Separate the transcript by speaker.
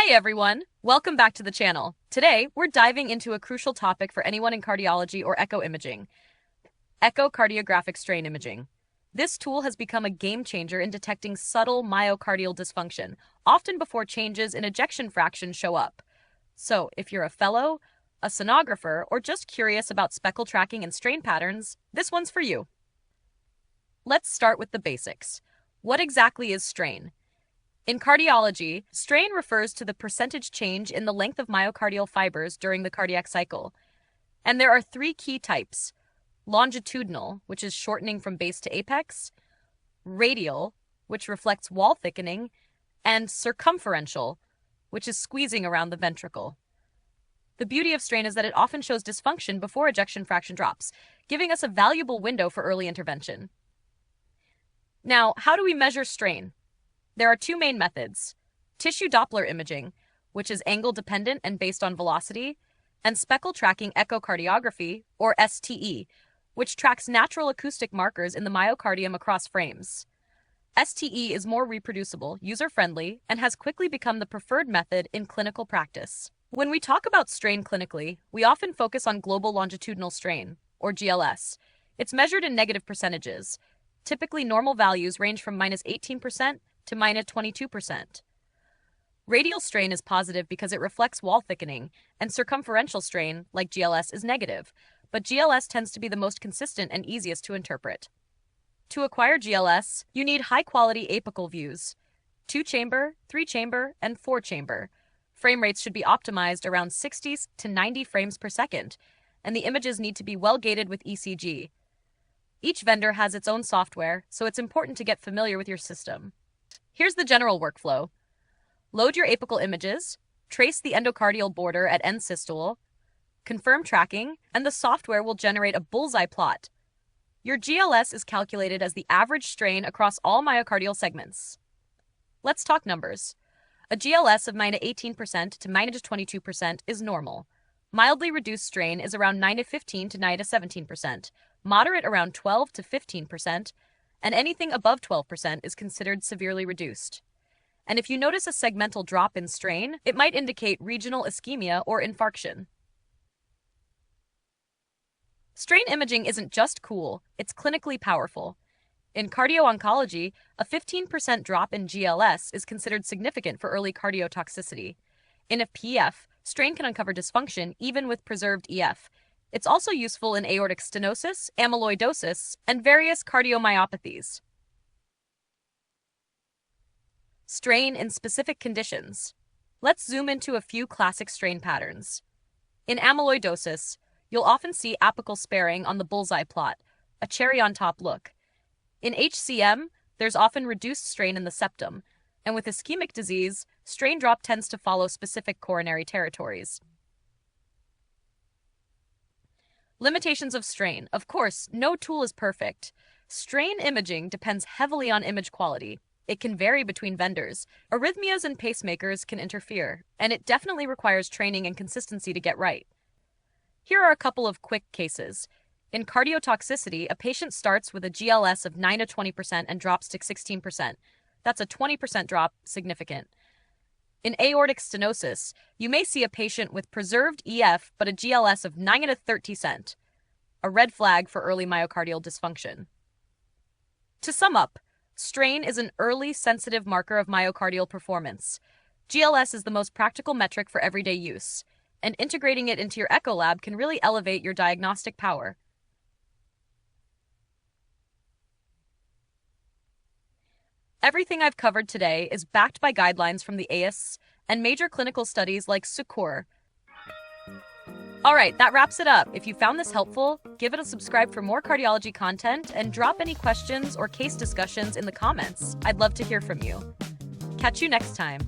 Speaker 1: Hey everyone, welcome back to the channel. Today, we're diving into a crucial topic for anyone in cardiology or echo imaging: echocardiographic strain imaging. This tool has become a game changer in detecting subtle myocardial dysfunction, often before changes in ejection fraction show up. So, if you're a fellow, a sonographer, or just curious about speckle tracking and strain patterns, this one's for you. Let's start with the basics. What exactly is strain? In cardiology, strain refers to the percentage change in the length of myocardial fibers during the cardiac cycle. And there are three key types: longitudinal, which is shortening from base to apex; radial, which reflects wall thickening; and circumferential, which is squeezing around the ventricle. The beauty of strain is that it often shows dysfunction before ejection fraction drops, giving us a valuable window for early intervention. Now, how do we measure strain? There are two main methods: tissue Doppler imaging, which is angle dependent and based on velocity, and speckle tracking echocardiography, or STE, which tracks natural acoustic markers in the myocardium across frames. STE is more reproducible, user-friendly, and has quickly become the preferred method in clinical practice. When we talk about strain clinically, we often focus on global longitudinal strain, or GLS. It's measured in negative percentages. Typically, normal values range from -18% to -22%. Radial strain is positive because it reflects wall thickening, and circumferential strain, like GLS, is negative, but GLS tends to be the most consistent and easiest to interpret. To acquire GLS, you need high-quality apical views: 2-chamber, 3-chamber, and 4-chamber. Frame rates should be optimized around 60 to 90 frames per second, and the images need to be well-gated with ECG. Each vendor has its own software, so it's important to get familiar with your system. Here's the general workflow. Load your apical images, trace the endocardial border at end systole, confirm tracking, and the software will generate a bullseye plot. Your GLS is calculated as the average strain across all myocardial segments. Let's talk numbers. A GLS of -18% to -22% is normal. Mildly reduced strain is around -15 to -17%, moderate around 12 to 15%, and anything above 12% is considered severely reduced. And if you notice a segmental drop in strain, it might indicate regional ischemia or infarction. Strain imaging isn't just cool, it's clinically powerful. In cardio-oncology, a 15% drop in GLS is considered significant for early cardiotoxicity. In a PF, strain can uncover dysfunction even with preserved EF. It's also useful in aortic stenosis, amyloidosis, and various cardiomyopathies. Strain in specific conditions. Let's zoom into a few classic strain patterns. In amyloidosis, you'll often see apical sparing on the bullseye plot, a cherry-on-top look. In HCM, there's often reduced strain in the septum, and with ischemic disease, strain drop tends to follow specific coronary territories. Limitations of strain. Of course, no tool is perfect. Strain imaging depends heavily on image quality. It can vary between vendors. Arrhythmias and pacemakers can interfere, and it definitely requires training and consistency to get right. Here are a couple of quick cases. In cardiotoxicity, a patient starts with a GLS of 9 to 20% and drops to 16%. That's a 20% drop, significant. In aortic stenosis, you may see a patient with preserved EF but a GLS of 9 to 30%, a red flag for early myocardial dysfunction. To sum up, strain is an early sensitive marker of myocardial performance. GLS is the most practical metric for everyday use, and integrating it into your echo lab can really elevate your diagnostic power. Everything I've covered today is backed by guidelines from the AIS and major clinical studies like SUCOR. Alright, that wraps it up. If you found this helpful, give it a subscribe for more cardiology content and drop any questions or case discussions in the comments. I'd love to hear from you. Catch you next time.